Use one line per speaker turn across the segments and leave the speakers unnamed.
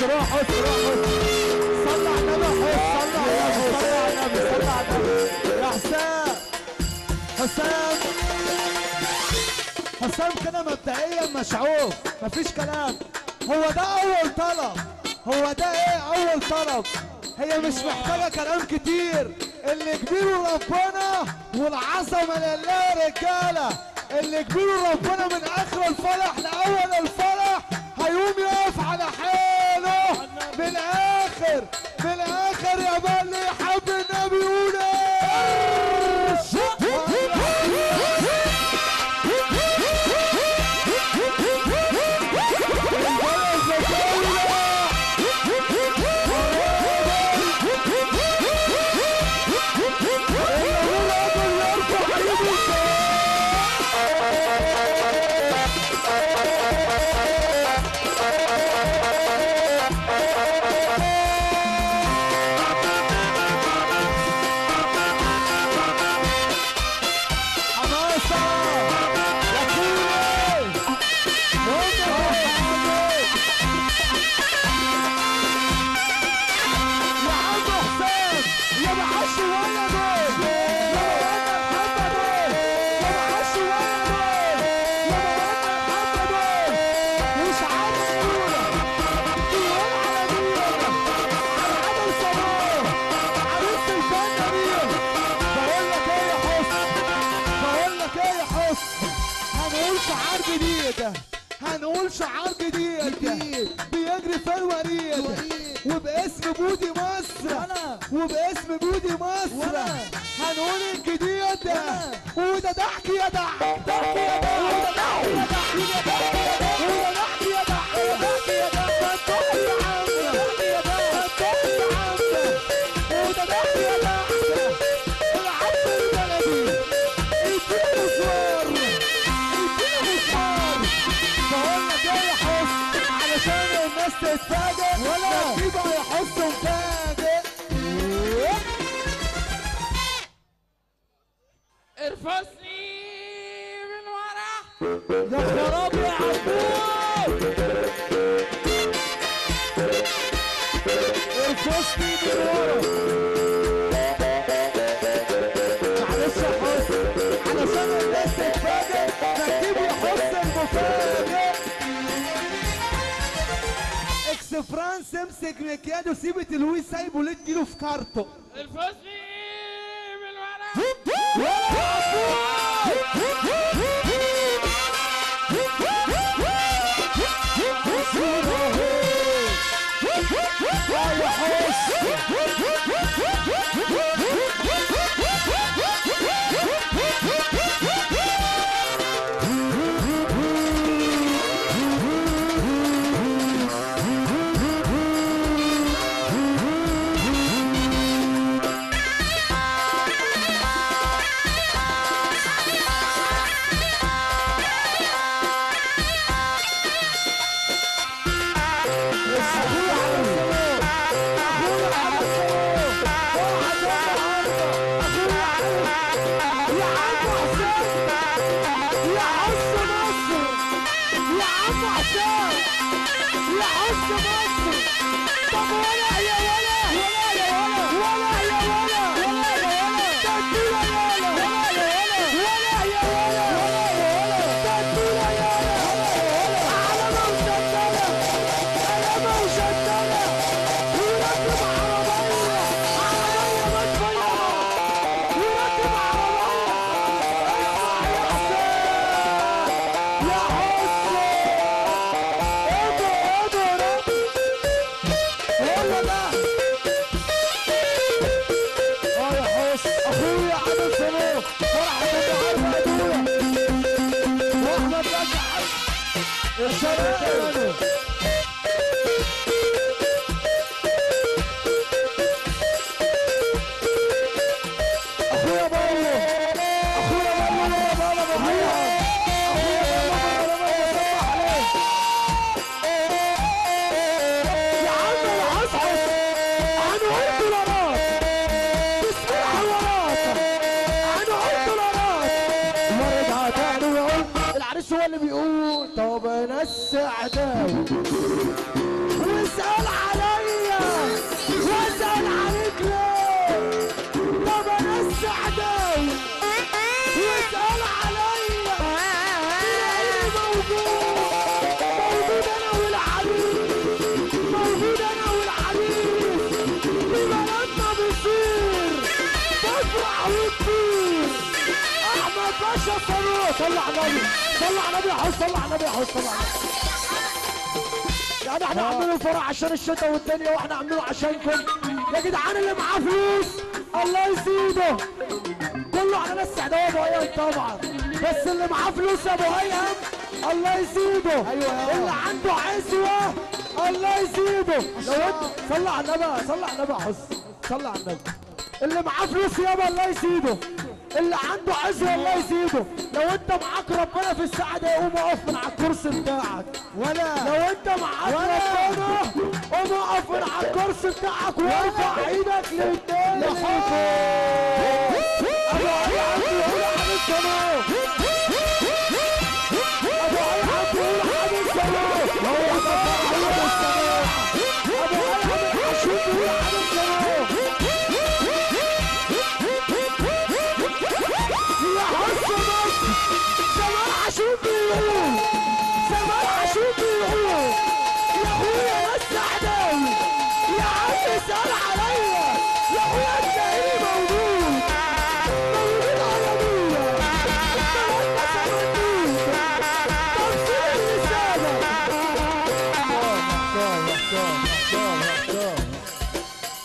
روح صلى على النبي. صلى على النبي يا حسام كده مبدئيا مشعوب، مفيش كلام. هو ده اول طلب، هو ده ايه اول طلب. هي مش محتاجه كلام كتير، اللي كبير ربنا والعظمه لله رجاله. اللي كبير ربنا من اخر الفرح لاول الفرح هيقوم يقف على حاله من الاخر يا بلي يحب النبي يقول ايه؟ هنقول شعار جديد بيجري في الوريد وباسم بودي مصر هنقول الجديد وده ضحك يا ضحك وده ضحك يا تتفاجئ ولا تجيبها يحطوا مفاجئ
ارفسني من ورا
يا خراب يا عبود ارفسني من ورا معلش يا حسن علشان الناس تتفاجئ نجيب يحط المفاجئ فرانس امسك مكياده وسيب تلويس سايبه ليه تجيله في كارته
الفوزي من
هو اللي بيقول طب انا السعداوي واسأل عليا واسأل عليك ليه طب انا السعداوي واسأل عليا تلاقيني موجود انا والعريس في بلدنا بيصير بفرح وكتير احمد
ماشي يا صاروخ. صلى على النبي، صلى على النبي يا حوش، صلى على النبي يا حوش، صلى على النبي. يعني احنا عاملين الفرح عشان الشتاء والدنيا، واحنا عاملينه عشانكم يا جدعان. اللي معاه فلوس الله يزيده، كله على ناس سعداوي ابو ايام طبعا، بس اللي معاه فلوس يا ابو ايام الله يزيده.
ايوه
اللي عنده عزوه الله يزيده. لو انت صلى على النبي، صلى على النبي يا حس، صلى على النبي. اللي معاه فلوس يابا الله يزيده، اللي عنده عزوه الله يزيده. لو انت معاك ربنا في الساعه دي قوم اقف من على الكرسي بتاعك.
ولا
لو انت معاك ربنا قوم اقف من على الكرسي بتاعك وارفع ايدك للتاني لفوق. ابو علي عبد يقول حبيب صاروخ، ابو علي عبد يقول حبيب صاروخ، هو ده حبيب الصاروخ. ابو علي عبد عاشور يقول حبيب صاروخ. يا حس مصر زمان عاشور بيقول، زمان عاشور بيقول يا اخويا ناس سعداوي يا عم اسال عليا يا اخويا انت ايه موجود موجود عربيه انت سعيد تفصيل اللسانه.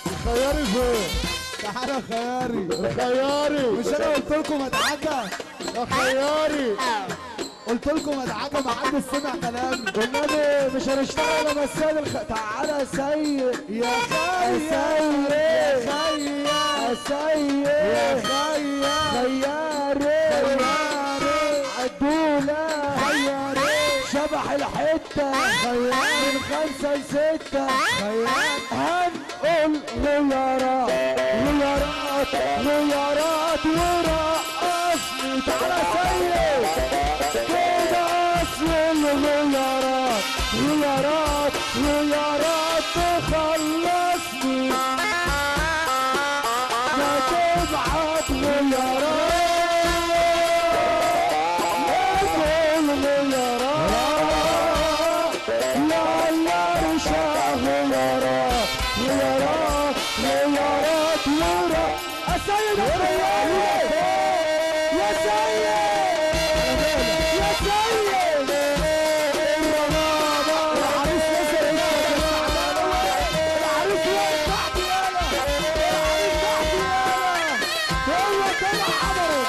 الخياري فين؟ تعالى خياري. الخياري مش انا قلت لكم ادعكه يا خياري؟ قلت لكم ادعكه ما حدش سمع كلامي.
والنبي مش هنشتغل انا بس تعالى يا سيد يا خياري يا خياري يا سيد يا خياري خياري عدولة خياري شبح الحتة خياري من 5 ل6 خياري هنقول غيارات غيارات غيارات ورقصني. تعالى سيد كده اصل الغيارات غيارات غيارات تخلصني. ما تبعت غيارات لا لا رشا غيارات غيارات غيارات ورا السيد الخياري يا سيد يا سيد يا بابا العريس نزل العريس واقف تحت يالا العريس تحت يالا. هو طلع عمره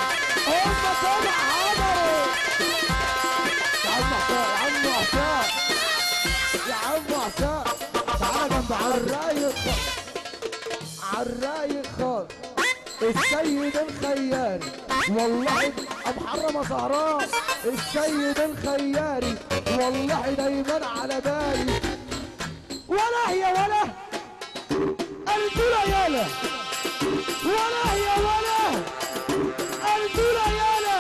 هم طلع عمره. يا عم عساء تعالى جنب عالرايق عالرايق خالص. السيد الخياري والله ابو حرمه سهران. السيد الخياري والله دايما على بالي. ولا هي ولا الدولة يالا ولا هي ولا الدولة يالا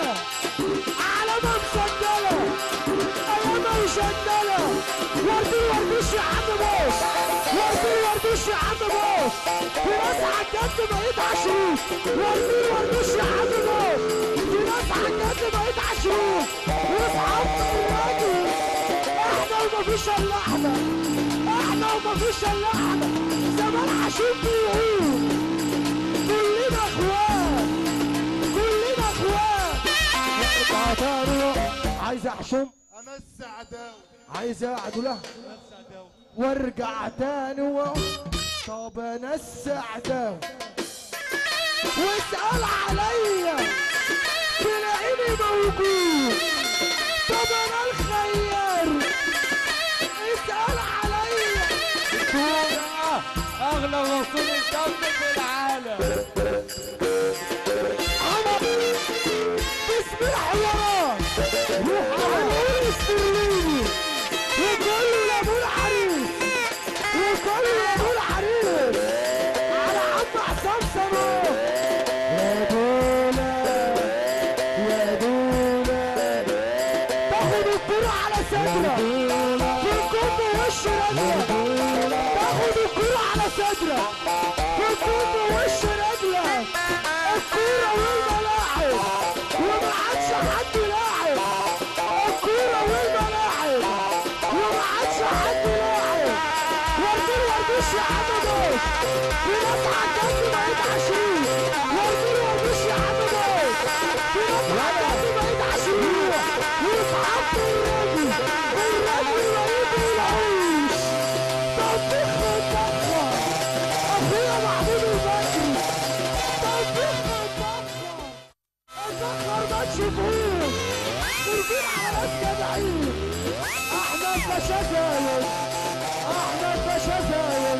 علامة مسجلة ايامها مشدلة. وردي وردوش يا عم بوس وردي وردوش يا عم بوس. في ناس عالجد بقيت عشروق وردي وردوش يا عم بوس. في ناس عالجد بقيت عشروق واصحاب الراجل. احنا ومفيش الا احنا احنا ومفيش الا احنا. زمان عاشور بيقول كلنا اخوات كلنا اخوات. عايز احشم
انا السعداوي
عايز اقعد له وارجع تاني طب انا السعداوي واسأل عليا تلاقيني موجود. طب انا الخيار اسأل عليا
اغلى رسول الدم في العالم.
باسم الحوارات روح على السريني وكل لابو العريس وكل لابو العريس على عم حسام صاروخ. يا دولة يا دولة تاخد الكرة على صدرك في الكم وش رجلك. تاخد الكرة على صدرك في الكم وش رجلك. الكرة والملاعب وما عادش حد لاعب. الكورة والملاعب وما عادش حد لاعب. وردي وردوش يا عم بوس. في ناس عالجد بقيت 20 وردي وردوش يا عم بوس. النبي بعيد عشوه ويتحط النبي النبي العيش طبخ طبخه اخويا محمود البكري طبخ اتأخر ما تشوفوش مرجين على ناس جدعين احمد باشا زايد احمد باشا زايد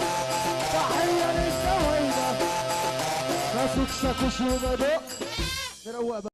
تحية للزوايدة ماسك شاكوش ومدق نروق